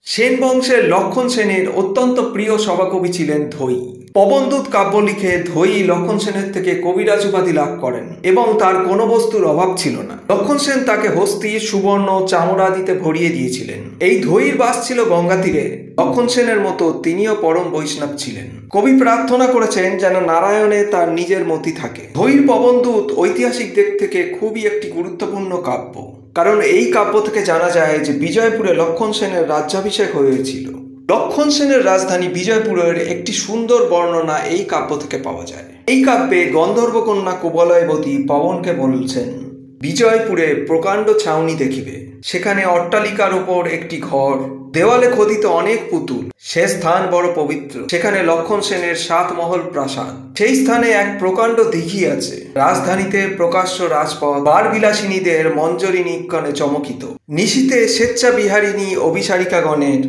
সেন বংশের লক্ষণ সেনের অত্যন্ত প্রিয় সভাকবি ছিলেন ধৈ। পবনদূত কাব্য লিখে ধৈ লক্ষণ সেনের থেকে কবিরাজ উপাধি লাভ করেন এবং তার কোনো বস্তুর অভাব ছিল না। লক্ষণ সেন তাকে হস্তি, সুবর্ণ, চামড়াদিতে ভরিয়ে দিয়েছিলেন। এই ধৈর বাস ছিল গঙ্গা তীরে। লক্ষণ সেনের মতো তিনিও পরম বৈষ্ণব ছিলেন। কবি প্রার্থনা করেছেন যেন নারায়ণে তার নিজের মতি থাকে। ধৈর পবনদূত ঐতিহাসিক দিক থেকে খুবই একটি গুরুত্বপূর্ণ কাব্য, কারণ এই কাব্য থেকে জানা যায় যে বিজয়পুরে লক্ষণ সেনের রাজ্যাভিষেক হয়েছিল। লক্ষণ সেনের রাজধানী বিজয়পুরের একটি সুন্দর বর্ণনা এই কাব্য থেকে পাওয়া যায়। এই কাব্যে গন্ধর্বকন্যা কুবলয়বতী পবনকে বলছেন, বিজয়পুরে প্রকাণ্ড ছাউনি দেখিবে, সেখানে অট্টালিকার উপর একটি ঘর, দেওয়ালে খোদিত অনেক পুতুল, সে স্থান বড় পবিত্র, সেখানে লক্ষণ সেনের 7 মহল প্রাসাদ, সেই স্থানে এক প্রকাণ্ড দিঘি আছে, রাজধানীতে প্রকাশ্য রাজপথ, বারবিলাসিনীদের মঞ্জরি নিক্ষণে চমকিত, নিশীতে স্বেচ্ছাবিহারিণী অভিসারিকাগণের